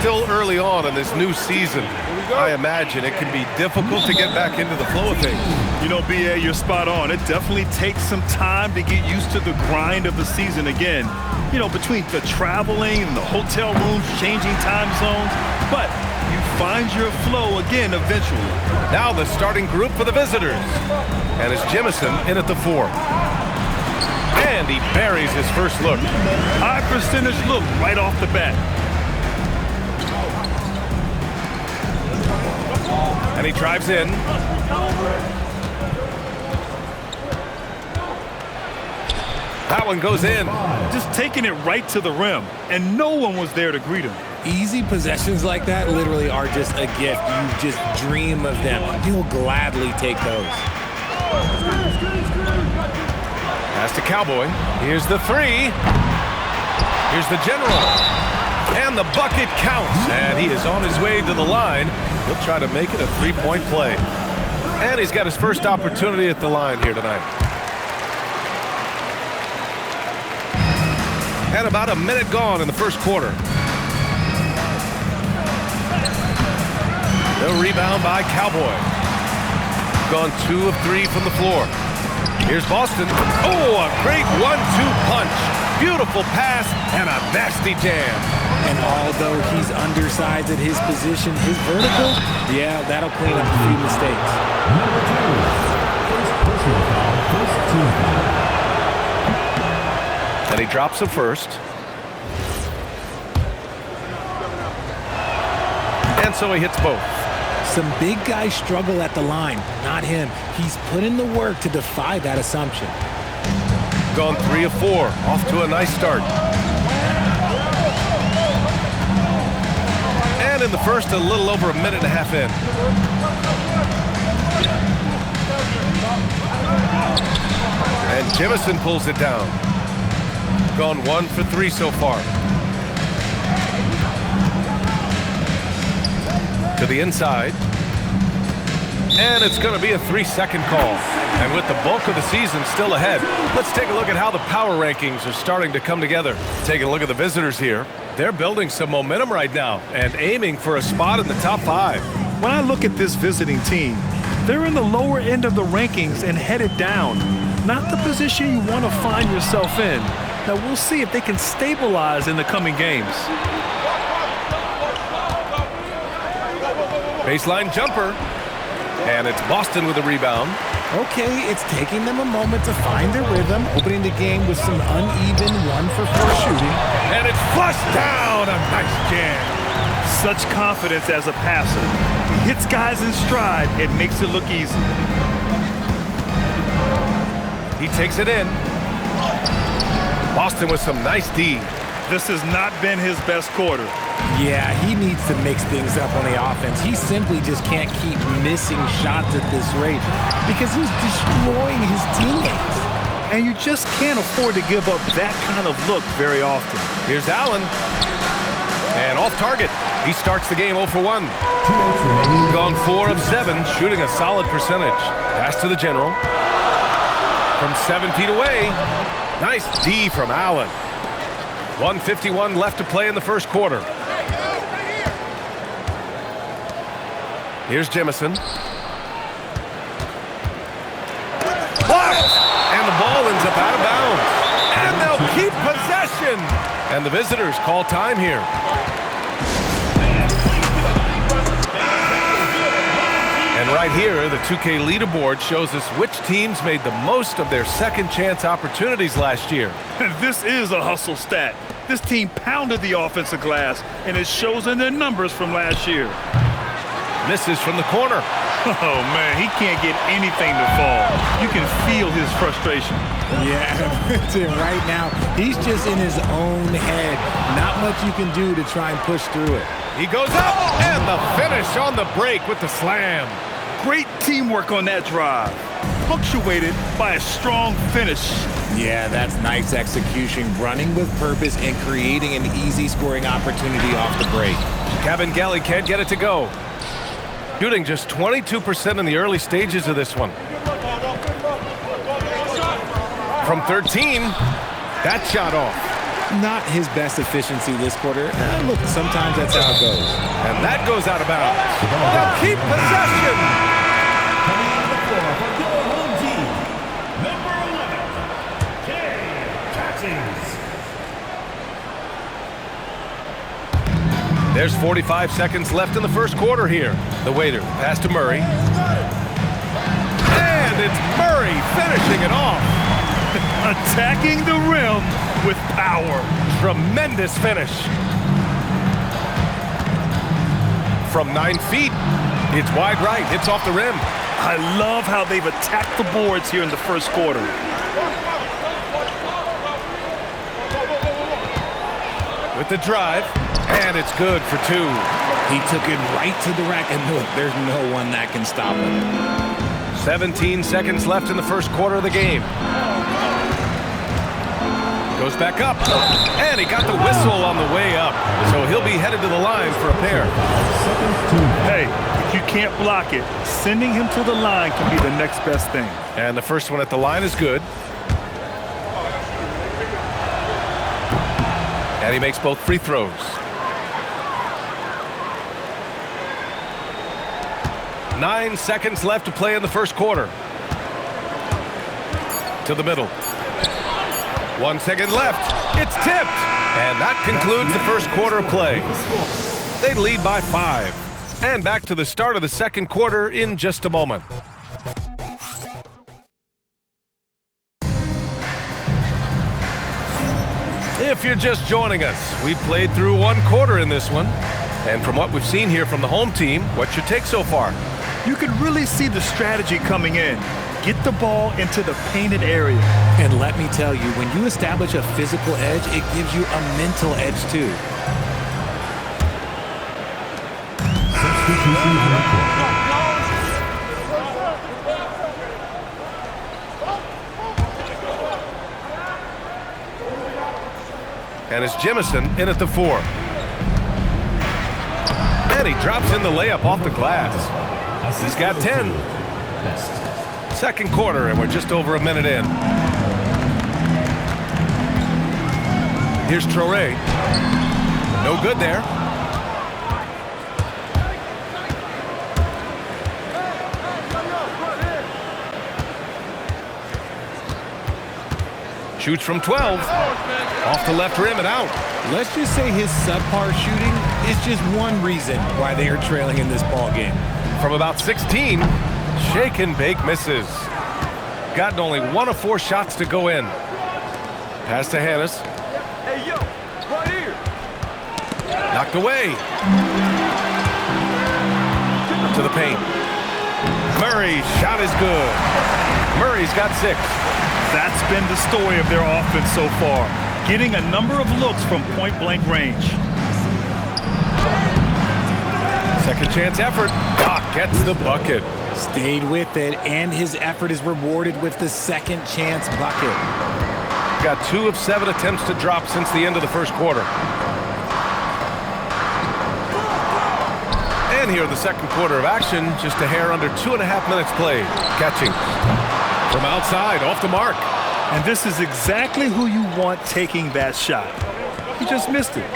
still early on in this new season. I imagine it can be difficult to get back into the flow of things. You know, B.A., you're spot on. It definitely takes some time to get used to the grind of the season again. You know, between the traveling and the hotel rooms, changing time zones. But you find your flow again eventually. Now the starting group for the visitors. And it's Jemison in at the 4. And he buries his first look. High percentage look right off the bat. And he drives in. That one goes in. Just taking it right to the rim, and no one was there to greet him. Easy possessions like that literally are just a gift. You just dream of them. He'll gladly take those. Pass to Cowboy. Here's the 3. Here's the general. And the bucket counts. And he is on his way to the line. He'll try to make it a 3-point play. And he's got his first opportunity at the line here tonight. And about a minute gone in the first quarter. The rebound by Cowboy. Gone 2 of 3 from the floor. Here's Boston. Oh, a great 1-2 punch. Beautiful pass and a nasty jam. And although he's undersized at his position, his vertical, yeah, that'll clean up a few mistakes. And he drops him first. And so he hits both. Some big guys struggle at the line, not him. He's put in the work to defy that assumption. Gone 3 of 4. Off to a nice start. And in the first, a little over a minute and a half in. And Jemison pulls it down. Gone 1 for 3 so far. To the inside. And it's going to be a 3-second call. And with the bulk of the season still ahead, let's take a look at how the power rankings are starting to come together. Taking a look at the visitors here. They're building some momentum right now and aiming for a spot in the top 5. When I look at this visiting team, they're in the lower end of the rankings and headed down. Not the position you want to find yourself in. Now we'll see if they can stabilize in the coming games. Baseline jumper. And it's Boston with a rebound. Okay, it's taking them a moment to find their rhythm, opening the game with some uneven 1-for-4 shooting. And it's flushed down. A nice jam. Such confidence as a passer. He hits guys in stride and makes it look easy. He takes it in. Boston with some nice D. This has not been his best quarter. Yeah, he needs to mix things up on the offense. He simply just can't keep missing shots at this rate because he's destroying his teammates. And you just can't afford to give up that kind of look very often. Here's Allen. And off target. He starts the game 0 for 1. Gone 4 of 7, shooting a solid percentage. Pass to the general. From 7 feet away. Nice D from Allen. 1:51 left to play in the first quarter. Here's Jemison. Blocked! And the ball ends up out of bounds. And they'll keep possession. And the visitors call time here. And right here, the 2K leaderboard shows us which teams made the most of their second chance opportunities last year. This is a hustle stat. This team pounded the offensive glass, and it shows in their numbers from last year. Misses from the corner. Oh, man, he can't get anything to fall. You can feel his frustration. Yeah, right now, he's just in his own head. Not much you can do to try and push through it. He goes up, and the finish on the break with the slam. Great teamwork on that drive, punctuated by a strong finish. Yeah, that's nice execution, running with purpose and creating an easy scoring opportunity off the break. Kabengele can't get it to go. Shooting just 22% in the early stages of this one. From 13, that shot off. Not his best efficiency this quarter. Look, sometimes that's how it goes. And that goes out of bounds. They'll keep possession. Coming on the floor for your home team, number 11, Kay Catchings. There's 45 seconds left in the first quarter here. The waiter, pass to Murray. And it's Murray finishing it off. Attacking the rim with power. Tremendous finish. From 9 feet, it's wide right, hits off the rim. I love how they've attacked the boards here in the first quarter. With the drive, and it's good for 2. He took it right to the rack, and look, there's no one that can stop him. 17 seconds left in the first quarter of the game. Goes back up, and he got the whistle on the way up. So he'll be headed to the line for a pair. Hey, if you can't block it, sending him to the line can be the next best thing. And the first one at the line is good. And he makes both free throws. 9 seconds left to play in the first quarter. To the middle. 1 second left. It's tipped. And that concludes the first quarter of play. They lead by 5. And back to the start of the second quarter in just a moment. If you're just joining us, we played through 1 quarter in this one. And from what we've seen here from the home team, what's your take so far? You can really see the strategy coming in. Get the ball into the painted area. And let me tell you, when you establish a physical edge, it gives you a mental edge too. Substitution on the court. And it's Jemison in at the 4. And he drops in the layup off the glass. He's got 10. Second quarter, and we're just over a minute in. Here's Traoré. No good there. Shoots from 12. Off the left rim and out. Let's just say his subpar shooting is just one reason why they are trailing in this ball game. From about 16, shake and bake misses. Gotten only 1 of 4 shots to go in. Pass to Hannes. Hey, yo, right here. Knocked away. To the paint. Murray's shot is good. Murray's got 6. That's been the story of their offense so far. Getting a number of looks from point-blank range. Second chance effort. Doc gets the bucket. Stayed with it, and his effort is rewarded with the second chance bucket. Got 2 of 7 attempts to drop since the end of the first quarter. And here in the second quarter of action, just a hair under 2.5 minutes played. Catching. From outside, off the mark. And this is exactly who you want taking that shot. He just missed it.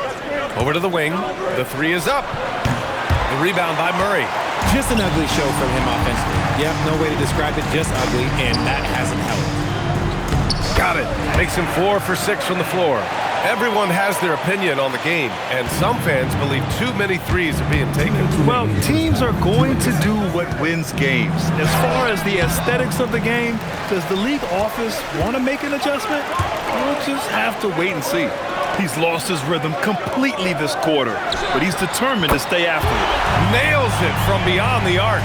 Over to the wing. The 3 is up. The rebound by Murray. Just an ugly show from him offensively. Yep, no way to describe it, just ugly, and that hasn't helped. Got it. Makes him 4 for 6 from the floor. Everyone has their opinion on the game, and some fans believe too many threes are being taken. Well, teams are going to do what wins games. As far as the aesthetics of the game, does the league office want to make an adjustment? We'll just have to wait and see. He's lost his rhythm completely this quarter, but he's determined to stay after it. Nails it from beyond the arc.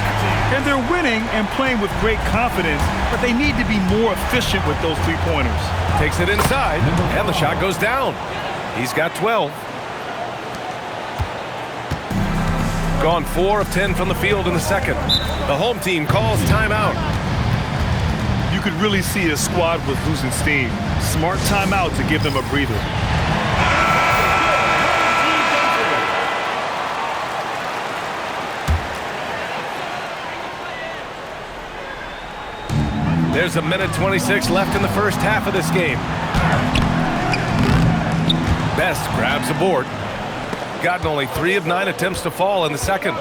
And they're winning and playing with great confidence, but they need to be more efficient with those three-pointers. Takes it inside, and the shot goes down. He's got 12. Gone 4 of 10 from the field in the second. The home team calls timeout. You could really see his squad was losing steam. Smart timeout to give them a breather. There's a minute 26 left in the first half of this game. Best grabs a board. Gotten only 3 of 9 attempts to fall in the second.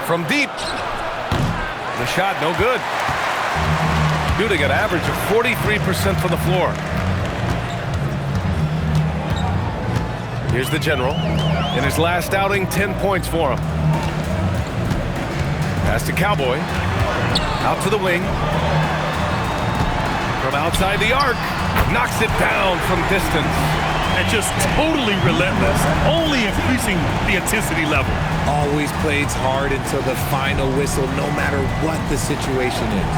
From deep. The shot no good. Shooting an average of 43% from the floor. Here's the General. In his last outing, 10 points for him. Pass to Cowboy. Out to the wing. From outside the arc. Knocks it down from distance. And just totally relentless, only increasing the intensity level. Always plays hard until the final whistle, no matter what the situation is.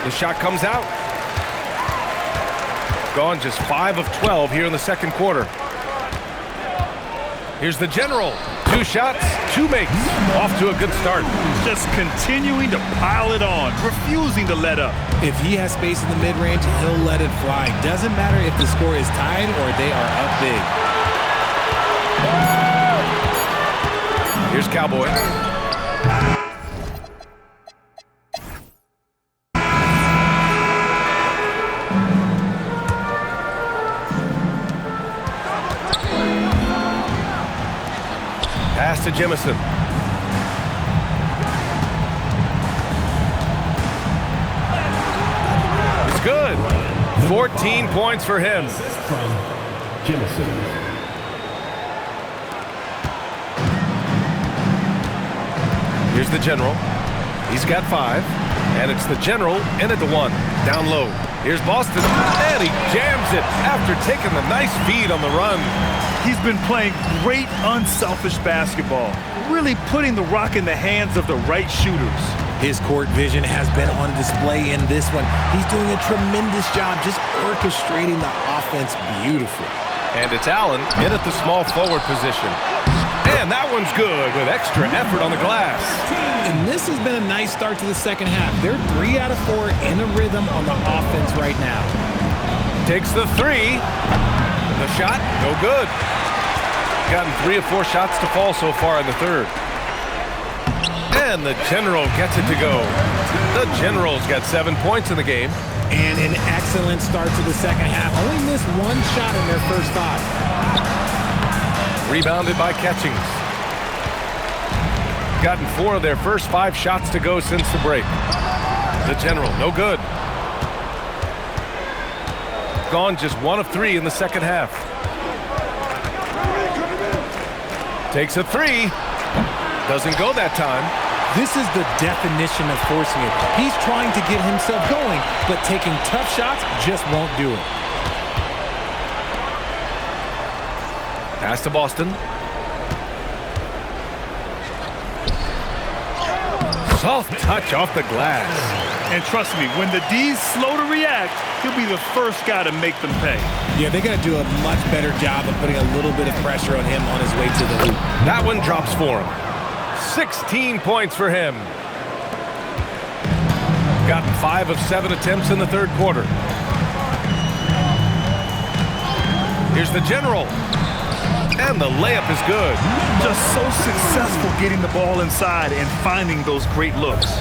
The shot comes out. Gone just 5 of 12 here in the second quarter. Here's the General. 2 shots, 2 makes. Off to a good start. Just continuing to pile it on, refusing to let up. If he has space in the mid-range, he'll let it fly. Doesn't matter if the score is tied or they are up big. Here's Cowboy. Pass to Jemison. It's good. 14 points for him. Assist from Jemison. Here's the General. He's got 5. And it's the General in at the 1. Down low. Here's Boston. And he jams it after taking the nice feed on the run. He's been playing great, unselfish basketball, really putting the rock in the hands of the right shooters. His court vision has been on display in this one. He's doing a tremendous job just orchestrating the offense beautifully. And it's Allen in at the small forward position. And that one's good with extra effort on the glass. And this has been a nice start to the second half. They're 3 out of 4 in a rhythm on the offense right now. Takes the 3. The shot, no good. Gotten 3 of 4 shots to fall so far in the third. And the General gets it to go. The General's got 7 points in the game. And an excellent start to the second half. Only missed 1 shot in their first 5. Rebounded by Catchings. Gotten 4 of their first 5 shots to go since the break. The General, no good. Gone just 1 of 3 in the second half. Takes a 3. Doesn't go that time. This is the definition of forcing it. He's trying to get himself going, but taking tough shots just won't do it. Pass to Boston. Soft touch off the glass. And trust me, when the D's slow to react, he'll be the first guy to make them pay. Yeah, they got to do a much better job of putting a little bit of pressure on him on his way to the hoop. That one drops for him. 16 points for him. Gotten 5 of 7 attempts in the third quarter. Here's the General. And the layup is good. Just so successful getting the ball inside and finding those great looks.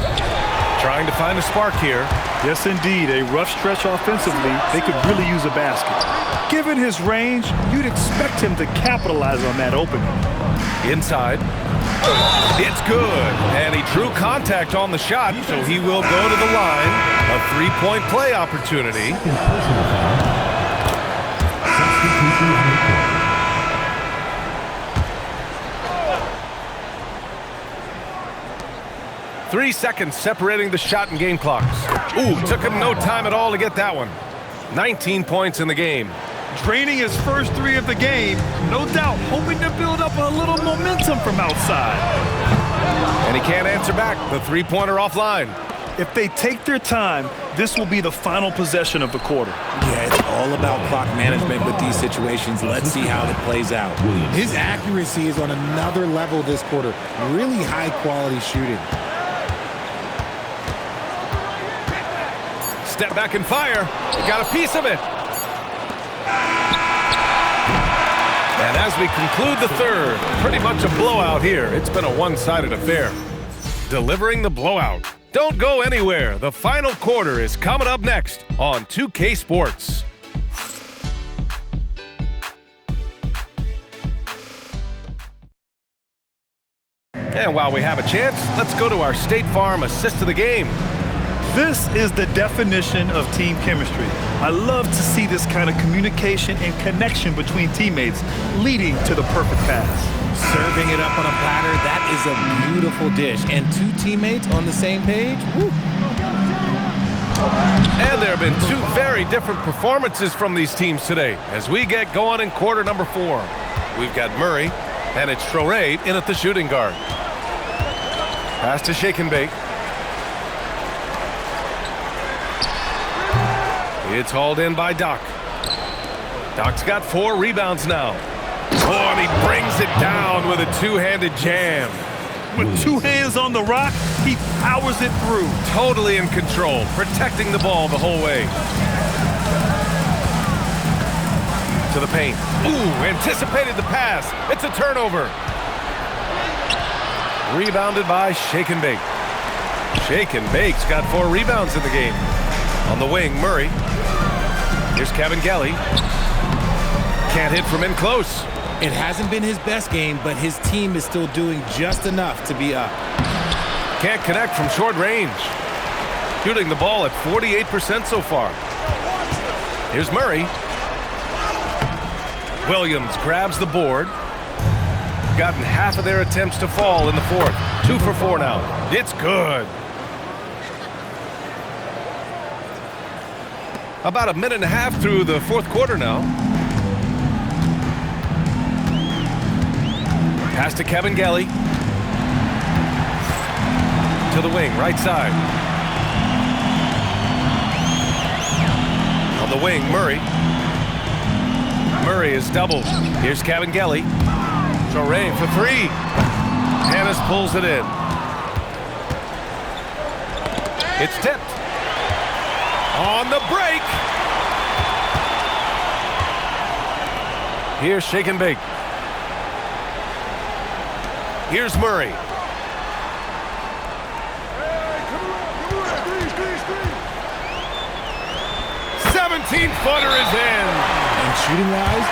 Trying to find a spark here. Yes, indeed. A rough stretch offensively. They could really use a basket. Given his range, you'd expect him to capitalize on that opening. Inside. It's good. And he drew contact on the shot, so he will go to the line. A 3-point play opportunity. Substitution. 3 seconds separating the shot and game clocks. Ooh, took him no time at all to get that one. 19 points in the game. Draining his first 3 of the game, no doubt hoping to build up a little momentum from outside. And he can't answer back. The 3-pointer offline. If they take their time, this will be the final possession of the quarter. Yeah, it's all about clock management with these situations. Let's see how it plays out. His accuracy is on another level this quarter. Really high-quality shooting. Step back and fire. He got a piece of it. And As we conclude the third, pretty much a blowout here. It's been a one-sided affair. Delivering the blowout. Don't go anywhere. The final quarter is coming up next on 2K Sports. And while we have a chance, let's go to our State Farm assist of the game. This is the definition of team chemistry. I love to see this kind of communication and connection between teammates leading to the perfect pass. Serving it up on a platter, that is a beautiful dish. And two teammates on the same page? Woo. And there have been two very different performances from these teams today as we get going in quarter number 4. We've got Murray, and it's Traoré in at the shooting guard. Pass to Shake and Bake. It's hauled in by Doc. Doc's got 4 rebounds now. Oh, and he brings it down with a two-handed jam. With 2 hands on the rock, he powers it through. Totally in control, protecting the ball the whole way. To the paint. Ooh, anticipated the pass. It's a turnover. Rebounded by Shake and Bake. Shake and Bake's got 4 rebounds in the game. On the wing, Murray. Here's Kevin Gelly. Can't hit from in close. It hasn't been his best game, but his team is still doing just enough to be up. Can't connect from short range. Shooting the ball at 48% so far. Here's Murray. Williams grabs the board. Gotten half of their attempts to fall in the fourth. 2 for 4 now. It's good. About a minute and a half through the fourth quarter now. Pass to Kevin Gelly. To the wing, right side. On the wing, Murray. Murray is doubled. Here's Kevin Gelly. Traoré for 3. Hannes pulls it in. It's tipped. On the break. Here's Shake and Bake. Here's Murray. 17-footer is in. And shooting-wise,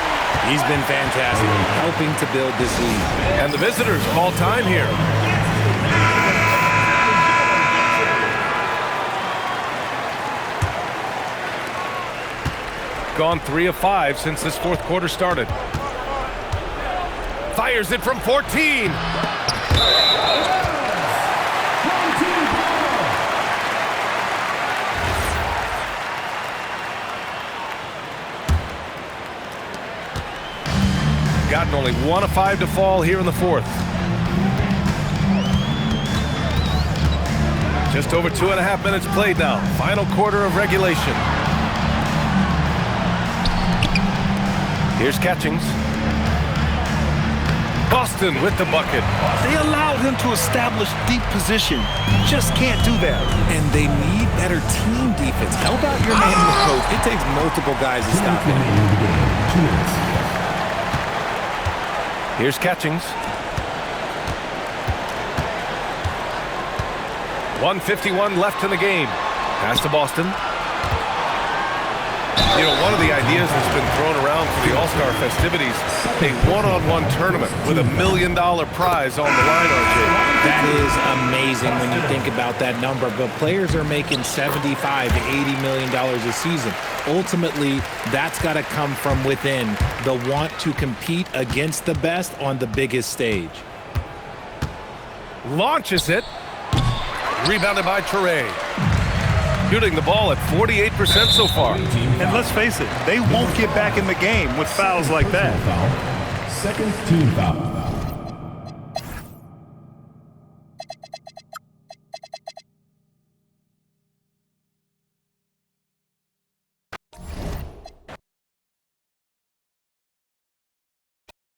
he's been fantastic, helping to build this lead. And the visitors call time here. Gone 3 of 5 since this fourth quarter started. Fires it from 14. Gotten only 1 of 5 to fall here in the fourth. Just over 2.5 minutes played now. Final quarter of regulation. Here's Catchings. Boston with the bucket. They allowed him to establish deep position. Just can't do that. And they need better team defense. Help out your man in the post. It takes multiple guys to stop him. 2 minutes. Here's Catchings. 1:51 left in the game. Pass to Boston. You know, one of the ideas that's been thrown around for the All-Star festivities, a one-on-one tournament with $1 million prize on the line, RJ. That is amazing when you think about that number. But players are making $75 to $80 million a season. Ultimately, that's got to come from within. The want to compete against the best on the biggest stage. Launches it. Rebounded by Traoré. Shooting the ball at 48% so far. And let's face it, they won't get back in the game with fouls like that. Second team foul.